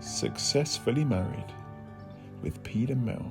Successfully Married with Pete and Mel.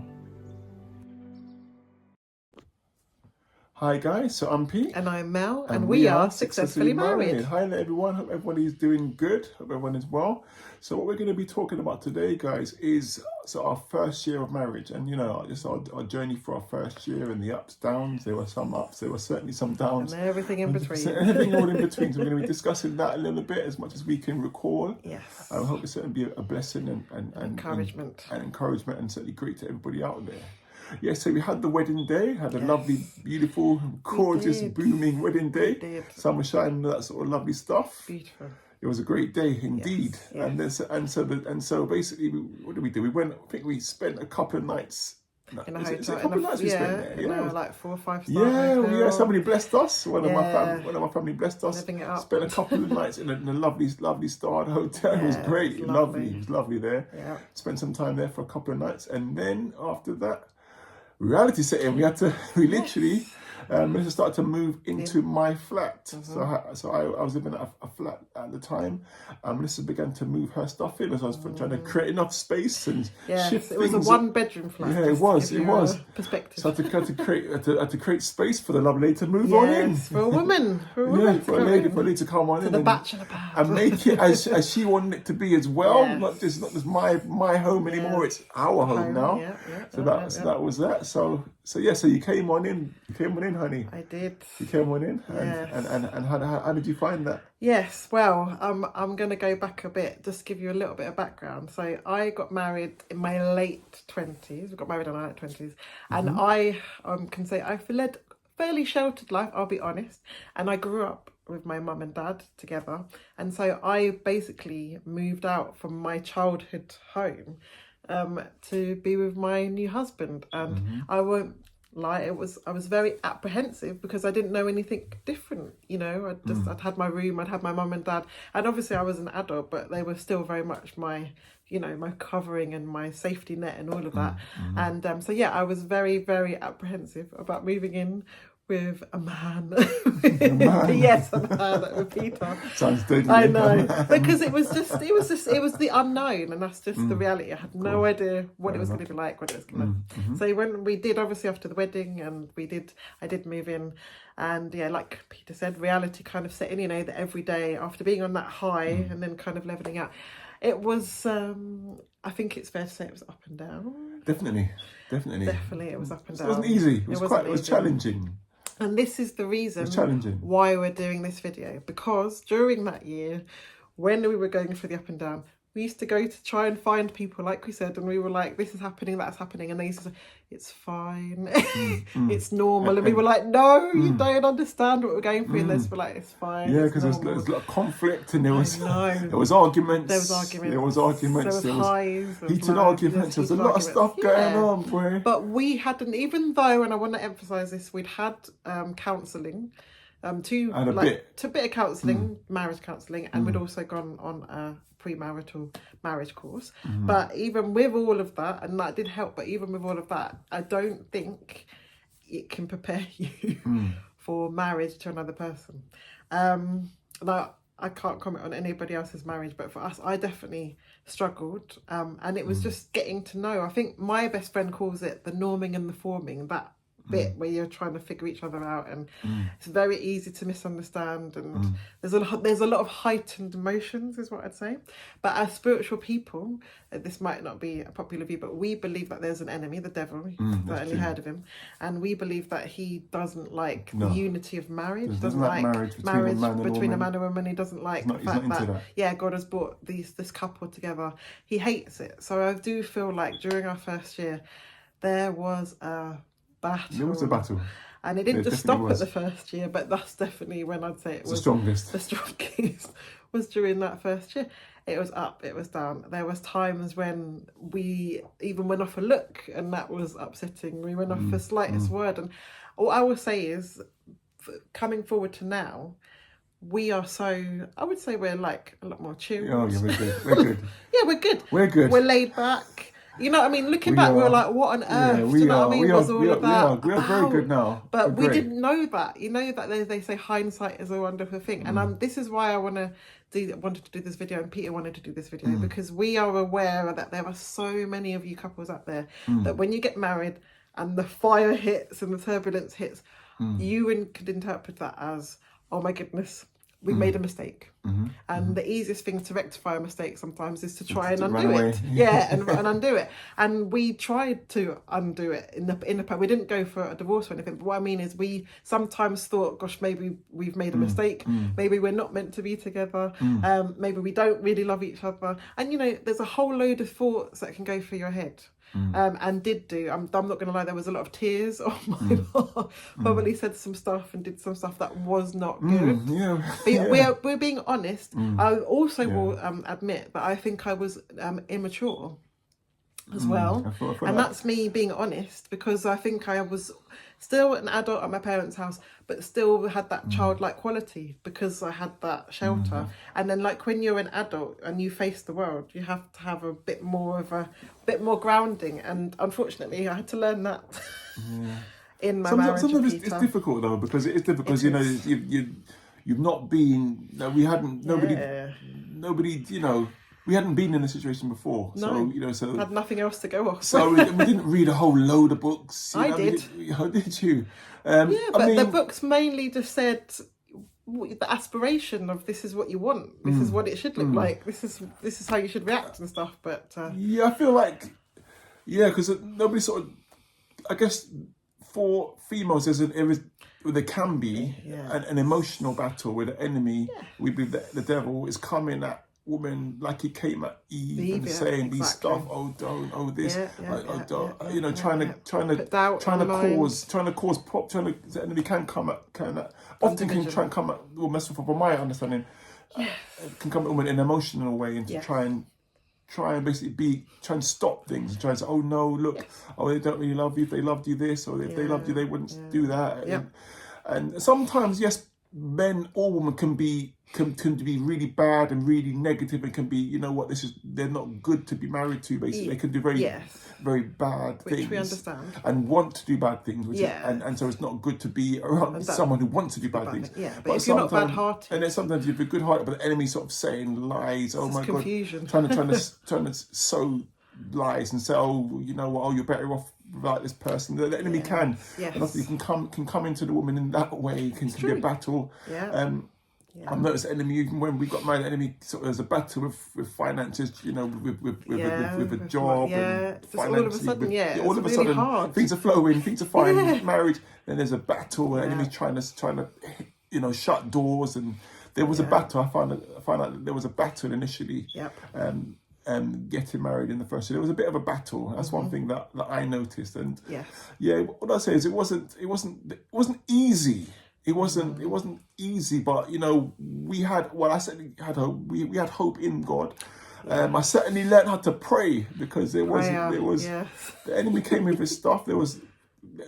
Hi guys, so I'm Pete. And I'm Mel, and we are Successfully Married. Hi there everyone, hope everybody's doing good, hope everyone is well. So what we're going to be talking about today, guys, is our first year of marriage, and just our journey for our first year and the ups, downs. There were some ups, there were certainly some downs. And everything in between. Everything all in between. So we're going to be discussing that a little bit as much as we can recall. Yes. I hope it's certainly be a blessing and encouragement. And encouragement, and certainly great to everybody out there. Yeah, so we had the wedding day, had a lovely, beautiful, gorgeous, booming wedding day. We did. Sun was shining, that sort of lovely stuff. Beautiful. It was a great day indeed. Yes. And so basically, what did we do? I think we spent a couple of nights. In a was hotel. it a couple of nights we spent there? Yeah, like 4 or 5 star hotel. hotel. Somebody blessed us. One of my family blessed us. Living it up. Spent a couple of nights in a lovely starred hotel. It was great. It was It was lovely there. Yeah. Spent some time there for a couple of nights, and then after that, reality set in. We literally Melissa started to move into my flat. So I was living at a flat at the time. Melissa began to move her stuff in as I was trying to create enough space and shift it was things. a 1-bedroom flat. Yeah, it was. Perspective. So I had to create space for the lovely lady to move on in. For a woman. For a lady to come on in. The bachelor pad. And make it as she wanted it to be as well. Yes. Not just my home anymore. It's our home now. So that was that. So you came on in. You came on in, honey. I did. You came on in, and how did you find that? Yes, well, I'm going to go back a bit, just give you a little bit of background. So I got married in my late 20s. We got married in our late 20s, and I can say I've led a fairly sheltered life. I'll be honest, and I grew up with my mum and dad together, and so I basically moved out from my childhood home to be with my new husband, and I won't lie, I was very apprehensive because I didn't know anything different. I'd had my room, I'd had my mum and dad, and obviously I was an adult, but they were still very much my my covering and my safety net and all of that. And I was very, very apprehensive about moving in with a man. Yes, a man with Peter. Sounds deadly. I know, because it was the unknown, and that's just the reality. I had no idea what it was going to be like, what it was going to. So when we did, obviously after the wedding, and I did move in, and like Peter said, reality kind of set in. That every day after being on that high and then kind of leveling out, it was. I think it's fair to say it was up and down. Definitely, it was up and down. It wasn't easy. It was challenging. And this is the reason why we're doing this video, because during that year, when we were going through the up and down, we used to go to try and find people, like we said, and we were like, this is happening, that's happening. And they used to say, it's fine, it's normal. And we were like, no, you don't understand what we're going through. And they were like, it's fine. Yeah, because there was a lot of conflict, and there was arguments. There was arguments. There was highs. Heated arguments. There was a lot of stuff going on, boy. But we hadn't, even though, and I want to emphasise this, we'd had counselling. A bit of counselling, marriage counselling, and we'd also gone on a premarital marriage course. But even with all of that, and that did help, but even with all of that, I don't think it can prepare you for marriage to another person. Now, I can't comment on anybody else's marriage, but for us, I definitely struggled. And it was just getting to know. I think my best friend calls it the norming and the forming, that bit where you're trying to figure each other out, and it's very easy to misunderstand, and there's a lot of heightened emotions, is what I'd say. But as spiritual people, this might not be a popular view, but we believe that there's an enemy, the devil. You've certainly heard of him, and we believe that he doesn't like the unity of marriage. He doesn't like marriage between a man and a woman. He doesn't like the fact that God has brought this couple together. He hates it. So I do feel like during our first year, there was a battle. There was a battle. And it didn't just stop at the first year, but that's definitely when I'd say it was the strongest. The strongest was during that first year. It was up, it was down. There was times when we even went off a look, and that was upsetting. We went off the slightest word. And all I will say is, coming forward to now, we are I would say we're like a lot more chill. Oh, yeah, we're good. We're good. Yeah, we're good. We're good. We're laid back. You know what I mean? Looking back, we were like, what on earth? Do you know what I mean? Was all of that. We are very good now. But we didn't know that. You know that they say hindsight is a wonderful thing. And this is why I want to wanted to do this video and Peter wanted to do this video because we are aware that there are so many of you couples out there that when you get married and the fire hits and the turbulence hits, you could interpret that as, oh my goodness, we made a mistake. And the easiest thing to rectify a mistake sometimes is to try and undo it. And undo it. And we tried to undo it in the we didn't go for a divorce or anything, but what I mean is we sometimes thought, gosh, maybe we've made a mistake, maybe we're not meant to be together, maybe we don't really love each other. And you know, there's a whole load of thoughts that can go through your head. And did do. I'm not going to lie, there was a lot of tears on my part. Probably said some stuff and did some stuff that was not good. But we're being honest. I also will admit that I think I was immature as well. And that's me being honest, because I think I was still an adult at my parents' house, but still had that childlike quality because I had that shelter. And then, like, when you're an adult and you face the world, you have to have a bit more grounding. And unfortunately, I had to learn that in my marriage. Sometimes it's difficult though, because it is difficult because you've not been. We hadn't. Nobody. You know. We hadn't been in a situation before, so had nothing else to go off. So we didn't read a whole load of books. I did. Did you? But the books mainly just said the aspiration of this is what you want. This is what it should look like. This is how you should react and stuff. But I feel like because nobody sort of. I guess for females, there can be an emotional battle where the enemy, we believe that the devil is coming at woman like he came at Eve and saying these stuff, the enemy can come at often can try and come at women, from my understanding, can come at women in an emotional way and to try and basically try and stop things and try and say, oh no, look, they don't really love you. If they loved you this, or if they loved you, they wouldn't do that. And sometimes, yes, men or women can be really bad and really negative and can be, they're not good to be married to, basically. They can do very bad things. Which we understand. And want to do bad things. And so it's not good to be around someone who wants to do bad things. But if you're not bad-hearted. And then sometimes you have a good heart, but the enemy sort of saying lies. Oh my confusion. God. Trying to sow lies and say, you're better off without this person. The enemy can. Yes. And often can come into the woman in that way. Can be a battle. I've noticed the enemy, even when we got married, the enemy sort of, there's a battle with finances, with a job and finances. All of a sudden, hard. Things are flowing, things are fine. Marriage, then there's a battle. The enemy's trying to shut doors, and there was a battle. I found out that there was a battle initially. Getting married in the first year, there was a bit of a battle. That's one thing that I noticed. And what I say is, it wasn't easy. It wasn't easy, but we had. Well, I certainly had hope. We had hope in God. I certainly learned how to pray, because the enemy came with his stuff. There was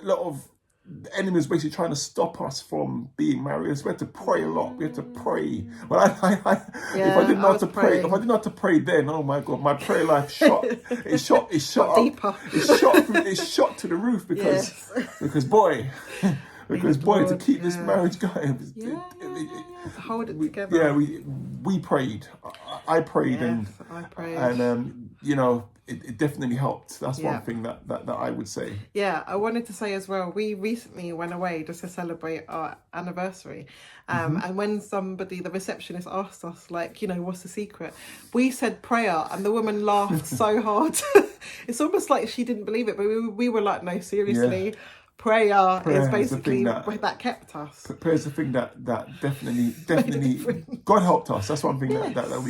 a lot of. The enemy was basically trying to stop us from being married. So we had to pray a lot. We had to pray. Well, if I didn't know how to pray, then, oh my God, my prayer life shot. It shot deeper. It shot to the roof because boy. Because to keep this marriage going, to hold it together. We prayed. I prayed, and it definitely helped. That's one thing that I would say. Yeah, I wanted to say as well, we recently went away just to celebrate our anniversary. And when the receptionist asked us, what's the secret? We said prayer, and the woman laughed so hard. It's almost like she didn't believe it, but we were like, no, seriously. Yeah. Prayer is basically that kept us. Prayer is the thing that definitely God helped us. That's one thing that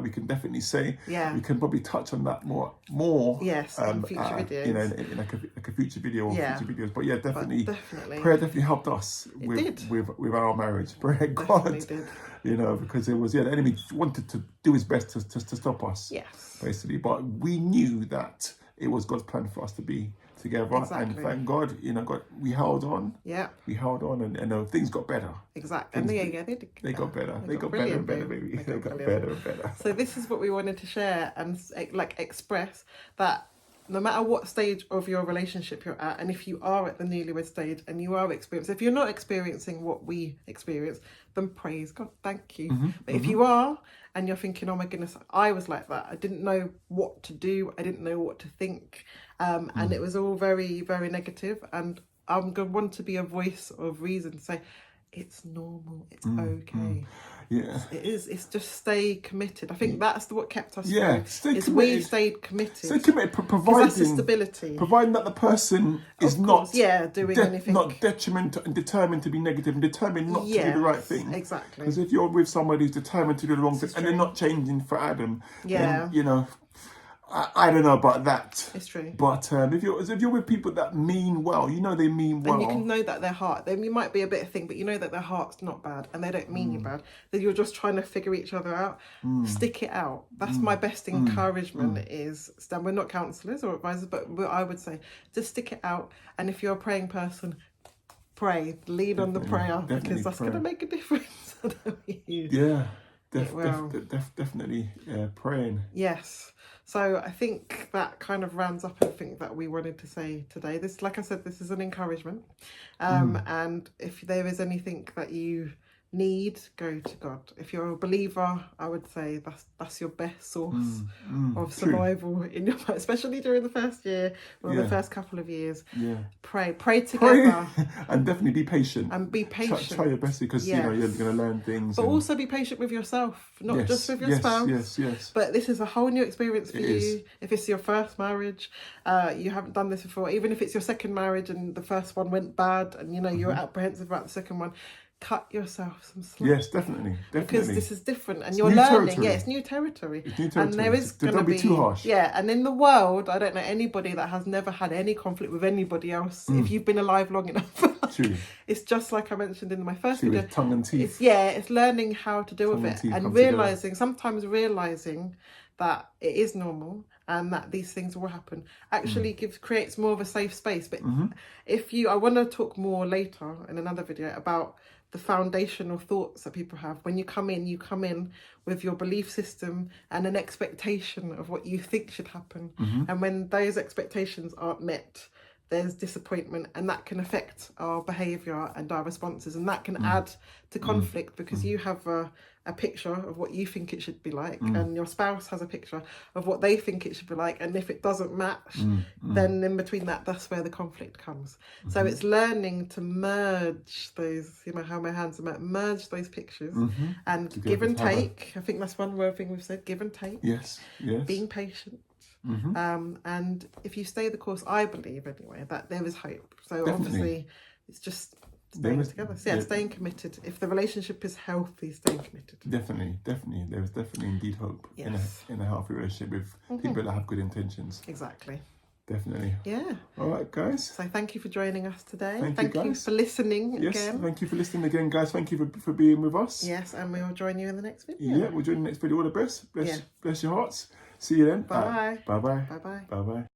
we can definitely say. Yeah, we can probably touch on that more. Yes, in future videos. In like a future video or future videos. But definitely, prayer definitely helped us with our marriage. Prayer, God did. Because it was the enemy wanted to do his best to stop us. Yes, basically, but we knew that it was God's plan for us to be together, and thank God, God, we held on. Yeah, we held on, and things got better. Exactly, they got better. They got better and better, baby. They got better and better. So this is what we wanted to share and express, that no matter what stage of your relationship you're at, and if you are at the newlywed stage and you are experiencing, if you're not experiencing what we experience, then praise God, thank you. But if you are, and you're thinking, oh my goodness, I was like that, I didn't know what to do, I didn't know what to think, and it was all very, very negative, and I'm going to want to be a voice of reason to say, it's normal, it's okay. Yeah, it is. It's just stay committed. I think that's what kept us yeah, through. We stayed committed. Stay committed, providing stability, providing that the person is not doing anything, not detrimental and determined to be negative and determined not to do the right thing. Exactly. Because if you're with somebody who's determined to do the wrong thing and they're not changing for Adam, then, you know, I don't know about that. It's true. But if you're with people that mean well, you know they mean well. And you can know that their heart, you might be a bit of thing, but you know that their heart's not bad and they don't mean you bad. That you're just trying to figure each other out. Stick it out. That's my best encouragement is, we're not counsellors or advisors, but I would say just stick it out. And if you're a praying person, pray. Lean on the prayer, because that's going to make a difference. Yeah. Definitely praying. Yes. So I think that kind of rounds up everything that we wanted to say today. This, like I said, this is an encouragement. And if there is anything that you need, go to God. If you're a believer, I would say that's your best source of survival in your life, especially during the first year or the first couple of years. Pray together. And definitely be patient. Try your best, because you know you're going to learn things. But also be patient with yourself, not just with your spouse. Yes. But this is a whole new experience for you. If it's your first marriage, you haven't done this before, even if it's your second marriage and the first one went bad and you know you're apprehensive about the second one, cut yourself some slack. Yes, definitely. Because this is different and you're learning. Territory. It's new territory. And there is going to be too harsh. Yeah, and in the world, I don't know anybody that has never had any conflict with anybody else. If you've been alive long enough. It's just like I mentioned in my first video. Tongue and teeth. It's learning how to deal with it and sometimes realising that it is normal and that these things will happen actually creates more of a safe space. But I want to talk more later in another video about the foundational thoughts that people have. When you come in with your belief system and an expectation of what you think should happen. And when those expectations aren't met, there's disappointment, and that can affect our behaviour and our responses, and that can add to conflict because you have a picture of what you think it should be like, and your spouse has a picture of what they think it should be like, and if it doesn't match, then in between that's where the conflict comes. So it's learning to merge those, you know how my hands are, merge those pictures and give and take. I think that's one word thing we've said, give and take. Yes. Being patient. And if you stay the course, I believe anyway that there is hope. So obviously it's just staying together. So staying committed. If the relationship is healthy, staying committed. Definitely. There is definitely indeed hope in a healthy relationship with people that have good intentions. Exactly. Definitely. Yeah. All right, guys. So thank you for joining us today. Thank you for listening again. Thank you for listening again, guys. Thank you for being with us. Yes, and we'll join you in the next video. Yeah, we'll join you in the next video. All the best. Bless your hearts. See you then. Bye. Bye-bye. Bye-bye. Bye-bye.